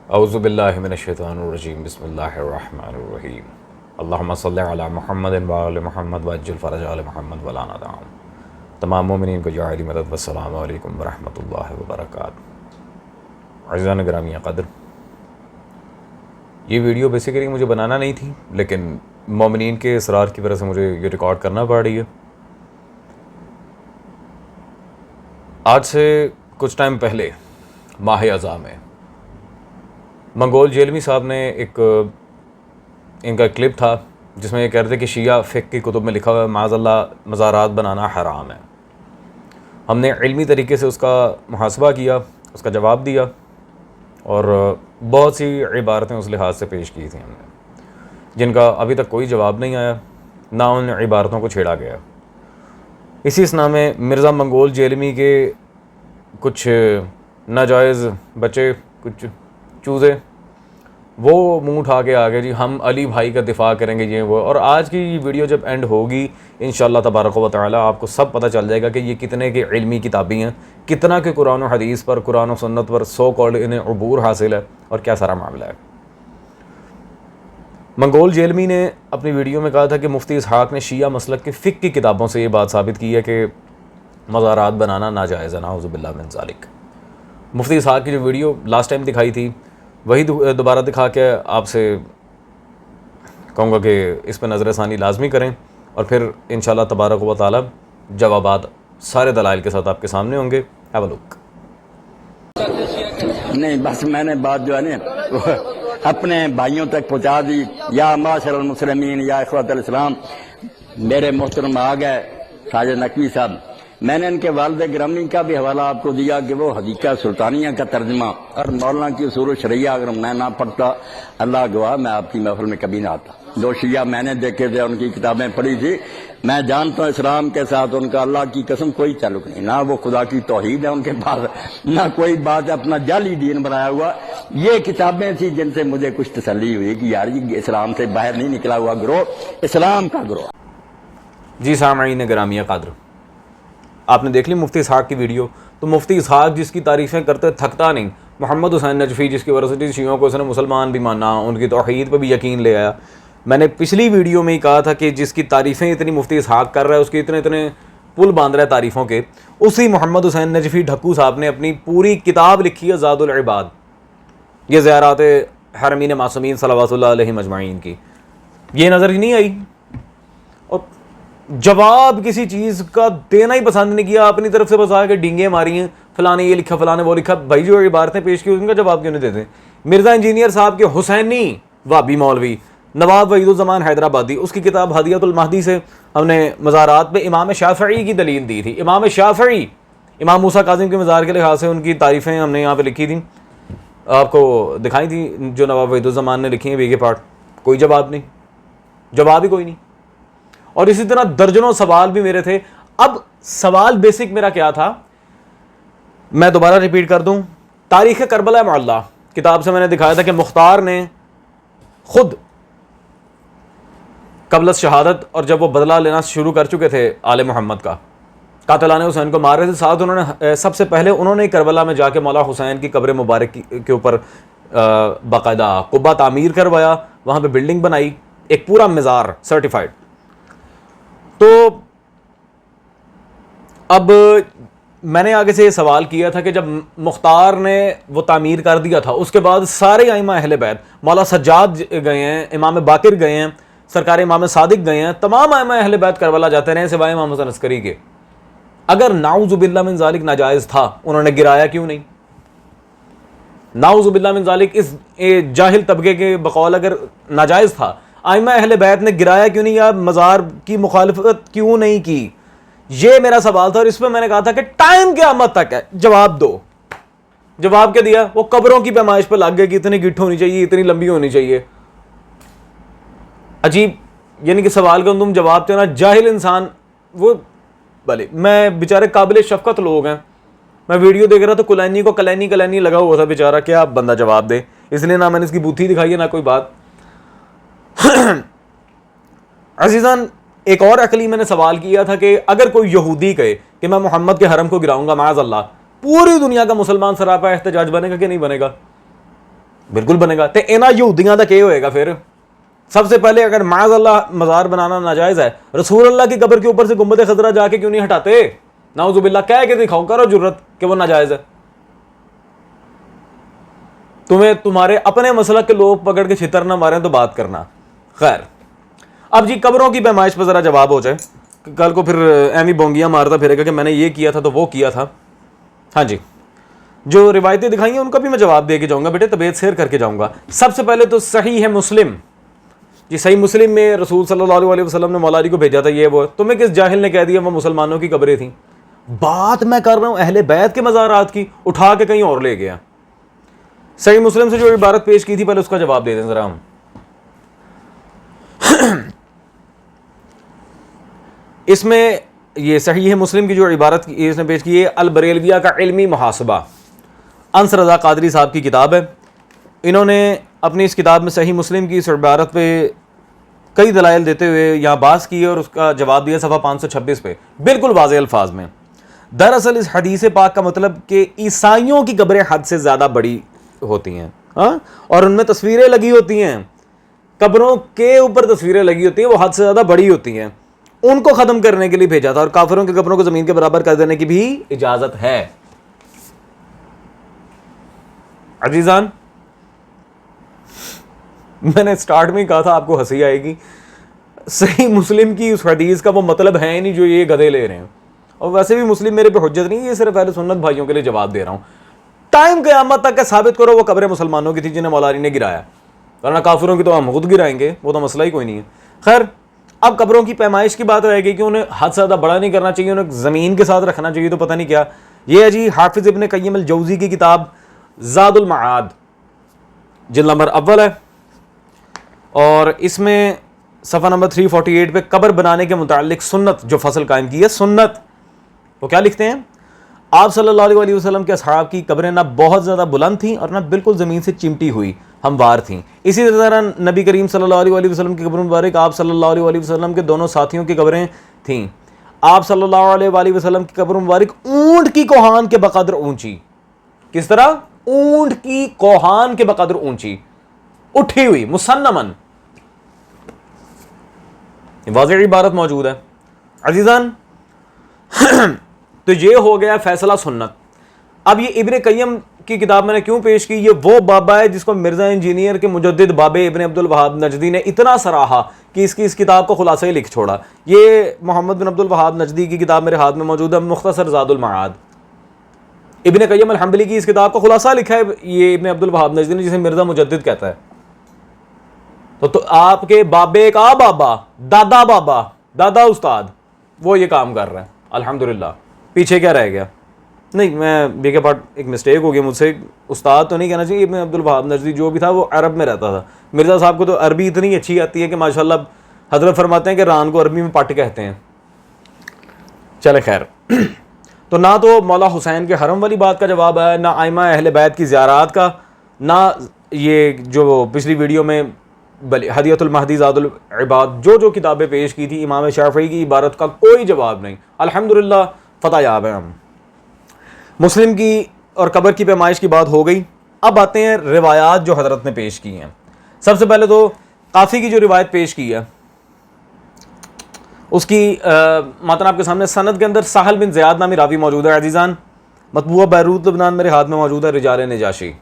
اعوذ باللہ من الشیطان الرجیم بسم اللہ الرحمن الرحیم اللہم صلی علی محمد وآل محمد وعجل فرج آل محمد ولا ندعم. تمام مومنین کو جاہلی مدد. والسلام علیکم ورحمۃ اللہ وبرکاتہ. عزیزان گرامی قدر، یہ ویڈیو بیسیکلی مجھے بنانا نہیں تھی، لیکن مومنین کے اصرار کی وجہ سے مجھے یہ ریکارڈ کرنا پڑ رہی ہے. آج سے کچھ ٹائم پہلے ماہ اذا میں منگول جیلمی صاحب نے ان کا کلپ تھا جس میں یہ کہہ رہے تھے کہ شیعہ فقہ کی کتب میں لکھا ہوا ہے معاذ اللہ مزارات بنانا حرام ہے. ہم نے علمی طریقے سے اس کا محاسبہ کیا، اس کا جواب دیا، اور بہت سی عبارتیں اس لحاظ سے پیش کی تھیں ہم نے، جن کا ابھی تک کوئی جواب نہیں آیا، نہ ان عبارتوں کو چھیڑا گیا. اسی اسنا میں مرزا منگول جیلمی کے کچھ ناجائز بچے، کچھ چوزے، وہ منہ اٹھا کے آگے جی ہم علی بھائی کا دفاع کریں گے یہ وہ. اور آج کی یہ ویڈیو جب اینڈ ہوگی انشاءاللہ تبارک و تعالی آپ کو سب پتہ چل جائے گا کہ یہ کتنے کے علمی کتابیں ہیں، کتنا کہ قرآن و حدیث پر، قرآن و سنت پر سو کالڈ انہیں عبور حاصل ہے، اور کیا سارا معاملہ ہے. منگول جیلمی نے اپنی ویڈیو میں کہا تھا کہ مفتی اسحاق نے شیعہ مسلک کے فقہ کی کتابوں سے یہ بات ثابت کی ہے کہ مزارات بنانا ناجائز ہے، نعوذ باللہ من ذالک. مفتی اسحاق کی جو ویڈیو لاسٹ ٹائم دکھائی تھی وہی دوبارہ دکھا کے آپ سے کہوں گا کہ اس پہ نظر ثانی لازمی کریں، اور پھر انشاءاللہ تبارک و تعالی جوابات سارے دلائل کے ساتھ آپ کے سامنے ہوں گے. ہیو اے لک. نہیں بس میں نے بات جو ہے نا اپنے بھائیوں تک پہنچا دی. یا معاشر المسلمین یا اخوۃ الاسلام، میرے محترم آ گئے ساجد نقوی صاحب. میں نے ان کے والد گرامی کا بھی حوالہ آپ کو دیا کہ وہ حدیقہ سلطانیہ کا ترجمہ اور مولانا کی اصول شرعیہ اگر میں نہ پڑھتا، اللہ گواہ میں آپ کی محفل میں کبھی نہ آتا. دو شیعہ میں نے دیکھے تھے، ان کی کتابیں پڑھی تھی. میں جانتا ہوں اسلام کے ساتھ ان کا اللہ کی قسم کوئی تعلق نہیں، نہ وہ خدا کی توحید ہے ان کے پاس، نہ کوئی بات اپنا جعلی دین بنایا ہوا. یہ کتابیں تھیں جن سے مجھے کچھ تسلی ہوئی کہ یار یہ اسلام سے باہر نہیں نکلا ہوا گروہ، اسلام کا گروہ. جی سامعین گرامی قدر، آپ نے دیکھ لی مفتی اسحاق کی ویڈیو. تو مفتی اسحاق جس کی تعریفیں کرتے تھکتا نہیں، محمد حسین نجفی جس کی ورثتی شیعوں کو اس نے مسلمان بھی مانا، ان کی توحید پہ بھی یقین لے آیا. میں نے پچھلی ویڈیو میں ہی کہا تھا کہ جس کی تعریفیں اتنی مفتی اسحاق کر رہا ہے، اس کے اتنے پل باندھ رہا ہے تعریفوں کے، اسی محمد حسین نجفی ڈھکو صاحب نے اپنی پوری کتاب لکھی ہے زاد العباد، یہ زیارات حرمین معصومین صلوات اللہ علیہ مجمعین کی. یہ نظر ہی نہیں آئی، اور جواب کسی چیز کا دینا ہی پسند نہیں کیا. اپنی طرف سے بس آ کے ڈینگیں ماری ہیں، فلاں نے یہ لکھا، فلاں نے وہ لکھا. بھائی جو عبارتیں پیش کی ان کا جواب کیوں نہیں دیتے؟ مرزا انجینئر صاحب کے حسینی وابی مولوی نواب وحید الزمان حیدرآبادی، اس کی کتاب ہدیۃ المہدی سے ہم نے مزارات پہ امام شافعی کی دلیل دی تھی. امام شافعی، امام موسیٰ کاظم کے مزار کے لحاظ سے ان کی تعریفیں ہم نے یہاں پہ لکھی تھیں، آپ کو دکھائی تھی جو نواب وحید الزمان نے لکھی ہیں بیگے پارٹ. کوئی جواب نہیں، جواب ہی کوئی نہیں. اور اسی طرح درجنوں سوال بھی میرے تھے. اب سوال بیسک میرا کیا تھا میں دوبارہ ریپیٹ کر دوں. تاریخ کربلا معلیٰ کتاب سے میں نے دکھایا تھا کہ مختار نے خود قبل شہادت، اور جب وہ بدلہ لینا شروع کر چکے تھے آل محمد کا، قاتلان حسین کو مار رہے تھے، ساتھ انہوں نے سب سے پہلے انہوں نے کربلا میں جا کے مولا حسین کی قبر مبارک کے اوپر باقاعدہ قبہ تعمیر کروایا، وہاں پہ بلڈنگ بنائی، ایک پورا مزار سرٹیفائڈ. تو اب میں نے آگے سے یہ سوال کیا تھا کہ جب مختار نے وہ تعمیر کر دیا تھا، اس کے بعد سارے ائمہ اہل بیت، مولا سجاد گئے ہیں، امام باقر گئے ہیں، سرکار امام صادق گئے ہیں، تمام ائمہ اہل بیت کربلا جاتے رہے سوائے امام حسن عسکری کے. اگر نعوذ باللہ من ذالک ناجائز تھا، انہوں نے گرایا کیوں نہیں؟ نعوذ باللہ من ذالک اس جاہل طبقے کے بقول اگر ناجائز تھا، ائمہ اہل بیت نے گرایا کیوں نہیں، یا مزار کی مخالفت کیوں نہیں کی؟ یہ میرا سوال تھا. اور اس پہ میں نے کہا تھا کہ ٹائم قیامت تک ہے، جواب دو. جواب کیا دیا؟ وہ قبروں کی پیمائش پہ لگ گئے کہ اتنی گٹھ ہونی چاہیے، اتنی لمبی ہونی چاہیے. عجیب، یعنی کہ سوال کا تم جواب دینا جاہل انسان. وہ بھلے میں بیچارے قابل شفقت لوگ ہیں، میں ویڈیو دیکھ رہا تو کلینی کو کلینی لگا ہوا تھا بیچارہ، کیا بندہ جواب دے. اس لیے نہ میں نے اس کی بوتھی دکھائی ہے نہ کوئی بات. عزیزان، ایک اور عقلی میں نے سوال کیا تھا کہ اگر کوئی یہودی کہے کہ میں محمد کے حرم کو گراؤں گا معاذ اللہ، پوری دنیا کا مسلمان سراپا احتجاج بنے گا کہ نہیں بنے گا؟ بالکل بنے گا. تے انہاں یہودیاں دا کی ہوئے گا پھر؟ سب سے پہلے اگر معاذ اللہ مزار بنانا ناجائز ہے, رسول اللہ کی قبر کے اوپر سے گنبد خضرا جا کے کیوں نہیں ہٹاتے؟ نعوذ باللہ, کہہ کے دکھاؤ, کرو جرت کہ وہ ناجائز ہے. تمہیں تمہارے اپنے مسلک کے لوگ پکڑ کے چھتر نہ ماریں تو بات کرنا. خیر, اب جی قبروں کی پیمائش پہ ذرا جواب ہو جائے, کل کو پھر ایمی بونگیاں مارتا پھرے گا کہ میں نے یہ کیا تھا تو وہ کیا تھا. ہاں جی, جو روایتیں دکھائی ہیں ان کا بھی میں جواب دے کے جاؤں گا بیٹے, طبیعت سیر کر کے جاؤں گا. سب سے پہلے تو صحیح ہے مسلم, جی صحیح مسلم میں رسول صلی اللہ علیہ وسلم نے مولا علی کو بھیجا تھا, یہ وہ. تمہیں کس جاہل نے کہہ دیا وہ مسلمانوں کی قبریں تھیں؟ بات میں کر رہا ہوں اہل بیت کے مزارات کی, اٹھا کے کہیں اور لے گیا. صحیح مسلم سے جو عبارت پیش کی تھی پہلے اس کا جواب دے دیں ذرا ہم. اس میں یہ صحیح مسلم کی جو عبارت اس نے پیش کی ہے, البریلویہ کا علمی محاسبہ, انس رضا قادری صاحب کی کتاب ہے. انہوں نے اپنی اس کتاب میں صحیح مسلم کی اس عبارت پہ کئی دلائل دیتے ہوئے یہاں بحث کی اور اس کا جواب دیا صفحہ 526 پہ بالکل واضح الفاظ میں. دراصل اس حدیث پاک کا مطلب کہ عیسائیوں کی قبریں حد سے زیادہ بڑی ہوتی ہیں, ہاں, اور ان میں تصویریں لگی ہوتی ہیں, قبروں کے اوپر تصویریں لگی ہوتی ہیں, وہ حد سے زیادہ بڑی ہوتی ہیں. ان کو ختم کرنے کے لیے بھیجا تھا, اور کافروں کے قبروں کو زمین کے برابر کر دینے کی بھی اجازت ہے. عزیزان, میں نے سٹارٹ میں ہی کہا تھا آپ کو ہنسی آئے گی, صحیح مسلم کی اس حدیث کا وہ مطلب ہے نہیں جو یہ گدھے لے رہے ہیں. اور ویسے بھی مسلم میرے پہ حجت نہیں, یہ صرف اہل سنت بھائیوں کے لیے جواب دے رہا ہوں. ٹائم قیامت تک کہ ثابت کرو وہ قبریں مسلمانوں کی تھی جنہیں مولا علی نے گرایا, ورنہ کافروں کی تو ہم خود گرائیں گے, وہ تو مسئلہ ہی کوئی نہیں ہے. خیر, اب قبروں کی پیمائش کی بات رہے گی کہ انہیں حد سے زیادہ بڑا نہیں کرنا چاہیے, انہیں زمین کے ساتھ رکھنا چاہیے, تو پتہ نہیں کیا. یہ ہے جی حافظ ابن قیم الجوزی کی کتاب زاد المعاد, جلد نمبر اول ہے, اور اس میں صفحہ نمبر 348 پہ قبر بنانے کے متعلق سنت جو فصل قائم کی ہے, سنت, وہ کیا لکھتے ہیں؟ آپ صلی اللہ علیہ وسلم کے اصحاب کی قبریں نہ بہت زیادہ بلند تھیں اور نہ بالکل زمین سے چمٹی ہوئی ہموار تھیں. اسی طرح نبی کریم صلی اللہ علیہ وسلم کی قبر مبارک آپ صلی اللہ علیہ وسلم کے دونوں ساتھیوں کی قبریں تھیں. آپ صلی اللہ علیہ وسلم کی قبر مبارک اونٹ کی کوہان کے بقدر اونچی. کس طرح؟ اونٹ کی کوہان کے بقدر اونچی, اٹھی ہوئی, مسنمن. واضح عبارت موجود ہے. عزیزان, تو یہ ہو گیا فیصلہ سنت. اب یہ ابن قیم کی کتاب میں نے کیوں پیش کی, یہ وہ بابا ہے جس کو مرزا انجینئر کے مجدد بابے ابن عبد الوہاب نجدی نے اتنا سراہا کہ اس کتاب کو خلاصہ ہی لکھ چھوڑا. یہ محمد بن عبد الوہاب نجدی کی کتاب میرے ہاتھ میں موجود ہے, مختصر زاد المعاد. ابن قیم الحنبلی کی اس کتاب کو خلاصہ لکھا ہے یہ ابن عبد الوہاب نجدی نے, جسے مرزا مجدد کہتا ہے. تو آپ کے بابے کا بابا, دادا بابا, دادا استاد, وہ یہ کام کر رہا ہے. الحمدللہ. پیچھے کیا رہ گیا؟ نہیں, میں بیگے پارٹ ایک مسٹیک ہو گئی مجھ سے, استاد تو نہیں کہنا چاہیے. ابن عبد الوہاب نجدی جو بھی تھا وہ عرب میں رہتا تھا. مرزا صاحب کو تو عربی اتنی اچھی آتی ہے کہ ماشاءاللہ حضرت فرماتے ہیں کہ ران کو عربی میں پٹ کہتے ہیں. چلے خیر, تو نہ تو مولا حسین کے حرم والی بات کا جواب ہے, نہ ائمہ اہل بیت کی زیارات کا, نہ یہ جو پچھلی ویڈیو میں ہدیۃ المہدی زاد العباد جو کتابیں پیش کی تھی امام شافعی کی عبارت کا کوئی جواب نہیں. الحمدللہ فتح یاب ہیں ہم. مسلم کی اور قبر کی پیمائش کی بات ہو گئی. اب آتے ہیں روایات جو حضرت نے پیش کی ہیں. سب سے پہلے تو قافی کی جو روایت پیش کی ہے اس کی متن آپ کے سامنے. سند کے اندر سہل بن زیاد نامی راوی موجود ہے. عزیزان, مطبوعہ بیروت لبنان میرے ہاتھ میں موجود ہے, رجال نجاشی.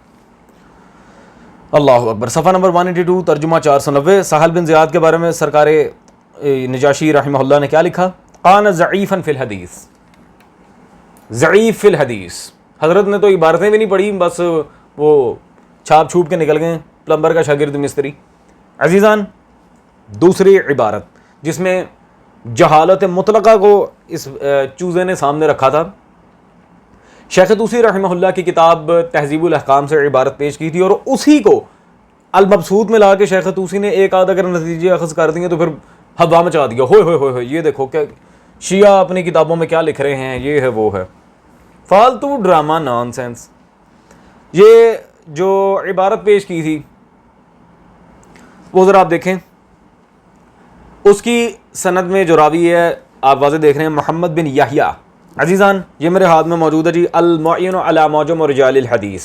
اللہ اکبر. صفحہ نمبر 182, ترجمہ 490. سہل بن زیاد کے بارے میں سرکار نجاشی رحمہ اللہ نے کیا لکھا؟ قان ضعیفا فی الحدیث, ضعیف فی الحدیث. حضرت نے تو عبارتیں بھی نہیں پڑھی, بس وہ چھاپ چھوپ کے نکل گئے, پلمبر کا شاگرد مستری. عزیزان, دوسری عبارت جس میں جہالت مطلقہ کو اس چوزے نے سامنے رکھا تھا, شیخ طوسی رحمہ اللہ کی کتاب تہذیب الاحکام سے عبارت پیش کی تھی, اور اسی کو المبسوط میں لا کے شیخ طوسی نے ایک آدھ اگر نتیجے اخذ کر دیے تو پھر ہوا مچا دیا. ہوئے ہوئے ہوئے یہ دیکھو کہ شیعہ اپنی کتابوں میں کیا لکھ رہے ہیں, یہ ہے وہ ہے, فالتو ڈرامہ, نان سینس. یہ جو عبارت پیش کی تھی وہ ذرا آپ دیکھیں, اس کی سند میں جو راوی ہے آپ واضح دیکھ رہے ہیں, محمد بن یحییٰ. عزیزان, یہ میرے ہاتھ میں موجود ہے جی, المعین علی معجم رجال الحدیث.